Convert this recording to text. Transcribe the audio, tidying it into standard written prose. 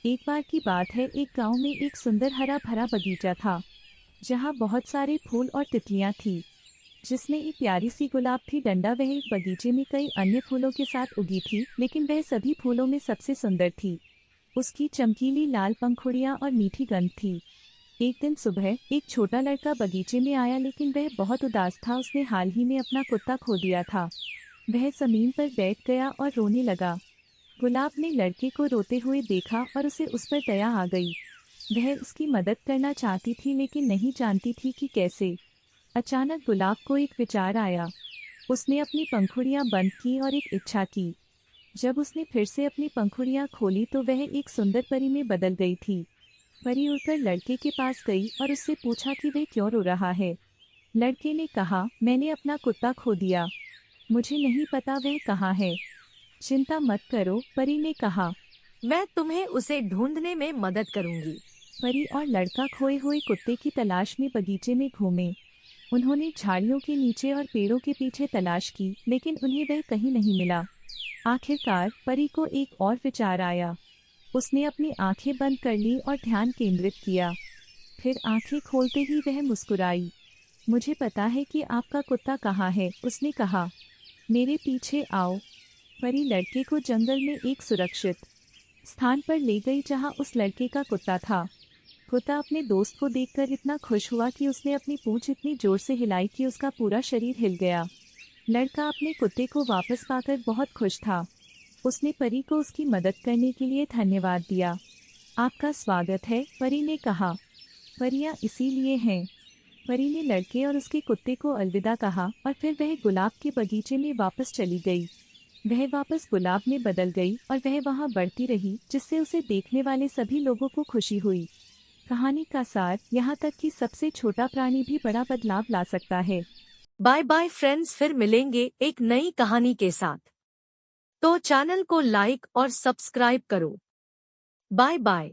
एक बार की बात है, एक गांव में एक सुंदर हरा भरा बगीचा था जहां बहुत सारे फूल और तितलियां थी। जिसमें एक प्यारी सी गुलाब थी डंडा। वह एक बगीचे में कई अन्य फूलों के साथ उगी थी, लेकिन वह सभी फूलों में सबसे सुंदर थी। उसकी चमकीली लाल पंखुड़ियां और मीठी गंध थी। एक दिन सुबह एक छोटा लड़का बगीचे में आया, लेकिन वह बहुत उदास था। उसने हाल ही में अपना कुत्ता खो दिया था। वह जमीन पर बैठ गया और रोने लगा। गुलाब ने लड़के को रोते हुए देखा और उसे उस पर दया आ गई। वह उसकी मदद करना चाहती थी, लेकिन नहीं जानती थी कि कैसे। अचानक गुलाब को एक विचार आया। उसने अपनी पंखुड़ियां बंद की और एक इच्छा की। जब उसने फिर से अपनी पंखुड़ियां खोली तो वह एक सुंदर परी में बदल गई थी। परी उड़कर लड़के के पास गई और उससे पूछा कि वह क्यों रो रहा है। लड़के ने कहा, मैंने अपना कुत्ता खो दिया। मुझे नहीं पता वह कहाँ है। चिंता मत करो, परी ने कहा। मैं तुम्हें उसे ढूंढने में मदद करूंगी। परी और लड़का खोए हुए कुत्ते की तलाश में बगीचे में घूमे। उन्होंने झाड़ियों के नीचे और पेड़ों के पीछे तलाश की, लेकिन उन्हें वह कहीं नहीं मिला। आखिरकार परी को एक और विचार आया। उसने अपनी आंखें बंद कर ली और ध्यान केंद्रित किया। फिर आंखें खोलते ही वह मुस्कुराई। मुझे पता है कि आपका कुत्ता कहाँ है, उसने कहा। मेरे पीछे आओ। परी लड़के को जंगल में एक सुरक्षित स्थान पर ले गई जहां उस लड़के का कुत्ता था। कुत्ता अपने दोस्त को देखकर इतना खुश हुआ कि उसने अपनी पूंछ इतनी जोर से हिलाई कि उसका पूरा शरीर हिल गया। लड़का अपने कुत्ते को वापस पाकर बहुत खुश था। उसने परी को उसकी मदद करने के लिए धन्यवाद दिया। आपका स्वागत है, परी ने कहा। परियां इसीलिए हैं। परी ने लड़के और उसके कुत्ते को अलविदा कहा और फिर वह गुलाब के बगीचे में वापस चली गई। वह वापस गुलाब में बदल गई और वह वहां बढ़ती रही, जिससे उसे देखने वाले सभी लोगों को खुशी हुई। कहानी का सार, यहाँ तक कि सबसे छोटा प्राणी भी बड़ा बदलाव ला सकता है। बाय बाय फ्रेंड्स, फिर मिलेंगे एक नई कहानी के साथ। तो चैनल को लाइक और सब्सक्राइब करो। Bye bye.